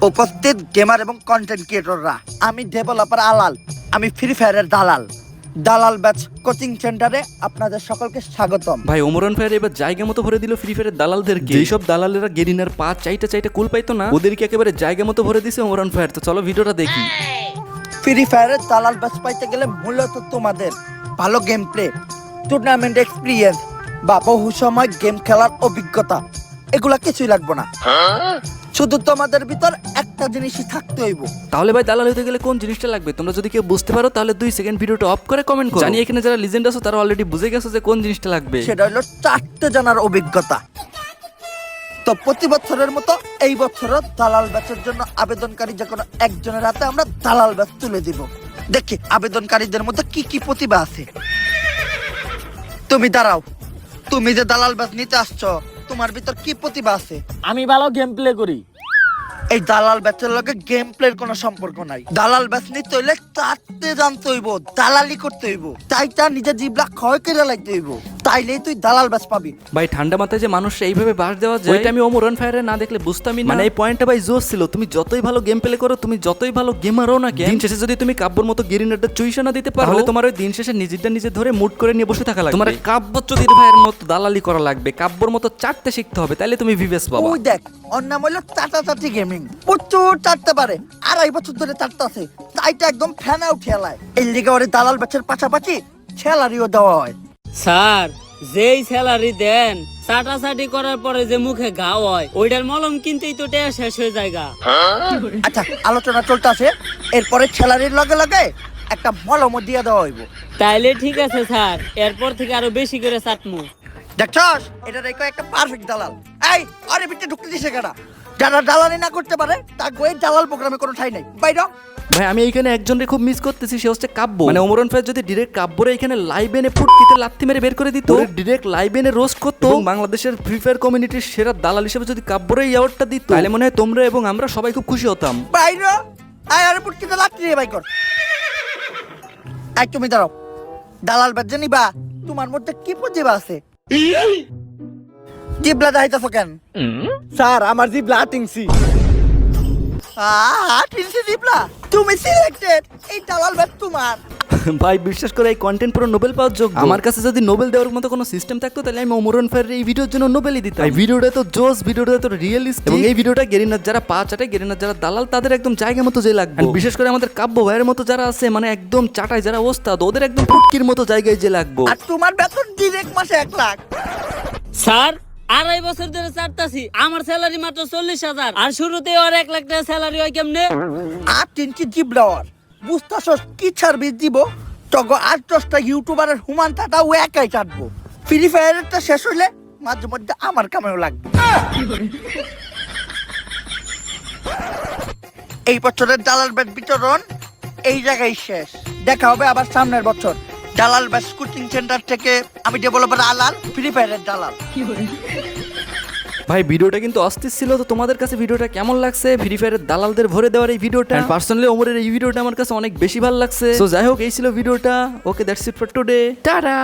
উপস্থিত গেমার এবং কন্টেন্ট ক্রিয়েটররা, আমি ডেভেলপার আলাল, আমি ফ্রি ফায়ারের দালাল। দালাল ব্যাচ কোচিং সেন্টারে আপনাদের সকলকে স্বাগতম। ভাই ওমরান ফায়ার এবার জায়গা মতো ভরে দিল ফ্রি ফায়ারের দালালদেরকে। যেসব দালালেরা গেরিনার পা চাইটা কুল পাইতো না, ওদেরকে একেবারে জায়গা মতো ভরে দিছে ওমরান ফায়ার। তো চলো ভিডিওটা দেখি। ফ্রি ফায়ারের দালাল ব্যাচ পাইতে গেলে মূলত তোমাদের ভালো গেম প্লে, টুর্নামেন্ট এক্সপিরিয়েন্স বা বহু সময় গেম খেলার অভিজ্ঞতা, এগুলা কিছুই লাগবে না। শুধু তোমাদের ভিতর একটা জিনিসই থাকতে হইব। তাহলে ভাই দালাল হতে গেলে কোন জিনিসটা লাগবে তোমরা যদি কেউ বুঝতে পারো তাহলে 2 সেকেন্ড ভিডিওটা অফ করে কমেন্ট করো। জানি এখানে যারা লিজেন্ড আছো তারা অলরেডি বুঝে গেছো যে কোন জিনিসটা লাগবে। সেটা হলো 4টে জানার অভিজ্ঞতা। তো প্রতি বছরের মতো এই বছরও দালাল ব্যাচের জন্য আবেদনকারী যে কোনো একজনের হাতে আমরা দালাল ব্যাচ তুলে দিব। দেখি আবেদনকারীদের মধ্যে কি কি প্রতিভা আছে। তুমি দাঁড়াও, তুমি যে দালাল ব্যাচ নিতে আসছো, তোমার ভিতর কি প্রতিভা আছে? আমি ভালো গেম প্লে করি। এই দালাল ব্যাচের লগে গেম প্লের কোনো সম্পর্ক নাই। দালাল ব্যাচ নিতে হইলে চারটে জানতে হইব, দালালি করতে হইব, তাইটা নিজের জিবলা ক্ষয় করে লাগতে হইব, তাইলেই তুই দালাল ব্যাচ পাবি। ভাই ঠান্ডা মাথায় যে মানুষরা এইভাবে বাস দেওয়া যায়, ওইটা আমি ওমরান ফায়ারে না দেখলে বুঝতামই না। মানে এই পয়েন্টটা ভাই জোস ছিল। তুমি যতই ভালো গেম প্লে করো, তুমি যতই ভালো গেমার হও না কেন, দিন শেষে যদি তুমি কাব্যর মতো গেরিনারটা চুইসা না দিতে পারো, তাহলে তোমার ওই দিন শেষে নিজেরটা নিজে ধরে মুড করে নিয়ে বসে থাকা লাগবে। তোমার কাব্যচ্যুতির ভাইয়ের মতো দালালি করা লাগবে, কাব্যর মতো চাটতে শিখতে হবে, তাইলে তুমি ভিভেস পাবা। ওই দেখ, ওর নাম হইলো চাটাচাটি গেমিং। প্রচুর চাটতে পারে, 2.5 বছর ধরে চাটতেছে, তাইটা একদম ফ্যান আউট খেলায়। এই লিগে ওরে দালাল ব্যাচের পাশাপাশি স্যালারিও দেওয়া হয়। স্যার, যেই স্যালারি দেন, চাটাচাটি করার পরে যে মুখে ঘাও হয়, ওইটার মলম কিনতেই তো টেয়া শেষ হয়ে যায়গা। আচ্ছা, আলোচনা চলতেছে, এরপরে স্যালারির লগে লগে একটা মলমও দিয়ে দেওয়া হইব। তাইলে ঠিক আছে স্যার, এরপর থেকে আরো বেশি করে চাটমু। দেখছস, এটা রেখো একটা পারফেক্ট দালাল। এই আরে ভিতরে ঢুকতে দিছে কেডা? যারা দালালি না করতে পারে তার গোয়ে দালাল প্রোগ্রামে কোনো ঠাই নাই। বাইরে ভাই আমি এইখানে একজনকে খুব মিস করতেছি, সে হচ্ছে কাব্য। মানে ওমরান ফায়ার যদি ডিরেক্ট কাব্যরে এখানে লাইভ এনে ফুটকিতে লাথি মেরে বের করে দিত, ডিরেক্ট লাইভ এনে রোস্ট করতো, এবং বাংলাদেশের ফ্রি ফায়ার কমিউনিটির সেরা দালাল হিসেবে যদি কাব্যরে এই অ্যাওয়ার্ডটা দিত, তাহলে মনে হয় তোমরা এবং আমরা সবাই খুব খুশি হতাম। বাইরে আয়, আরে ফুটকিতে লাথি দিয়ে বাই কর। এই তুমি দাঁড়াও, দালাল বাজে নিবা, তোমার মধ্যে কি প্রতিভা আছে? জিবলা দাইতাছো কেন? স্যার আমার জিবলা আটিংসি। আটিংসি জিবলা, তুমি সিলেক্টেড। এই দালাল বাজ তোমার। ভাই বিশ্বাস করে এই কন্টেন্ট পুরো নোবেল পাওয়ার যোগ্য। আমার কাছে যদি নোবেল দেওয়ার মতো কোনো সিস্টেম থাকতো তাহলে আমি ওমরান ফায়ারের এই ভিডিওর জন্য নোবেলই দিতাম। এই ভিডিওটা তো জোস, ভিডিওটা তো রিয়েলিস্টিক, এবং এই ভিডিওটা গেরিনার যারা পা চাটে, গেরিনার যারা দালাল, তাদের একদম জায়গা মতো যে লাগবে। বিশেষ করে আমাদের কাব্য ভাইয়ের মতো যারা আছে, মানে একদম চাটাই যারা ওস্তাদ, ওদের একদম ফুটকির মতো জায়গায় যে লাগবে। আর তোমার বেতন ডিরেক্ট মাসে 1 লাখ। স্যার, 2.5 বছর ধরে চাটতাছি, আমার স্যালারি মাত্র 40,000, আর শুরুতে ওর 1 লাখ টাকা স্যালারি হয় কেমনে? 8 ইঞ্চি জিবলা ওর, বুঝতাছস কি সার্ভিস দিব? তগো 8-10টা ইউটিউবারের হুমানটাটা ও একাই চাটবো। ফ্রি ফায়ারেরটা শেষ হইলে মাঝে মধ্যে আমার কামেও লাগবে। এই বছরের দালাল ব্যাচ বিতরণ এই জায়গায় শেষ। দেখা হবে আবার সামনের বছর। দালাল ব্যাচ কোচিং সেন্টার থেকে আমি ডেভেলপার আলাল, ফ্রি ফায়ারের দালাল। ভাই ভিডিওটা কিন্তু অস্থির ছিল। তো তোমাদের কাছে ভিডিওটা কেমন লাগছে? ফ্রি ফায়ারের দালালদের ভরে দেওয়ার এই ভিডিওটা, পার্সোনালি ওমরের এই ভিডিওটা আমার কাছে অনেক বেশি ভালো লাগছে। তো যাই হোক, এই ছিল ভিডিওটা। Okay, that's it for today. Tata.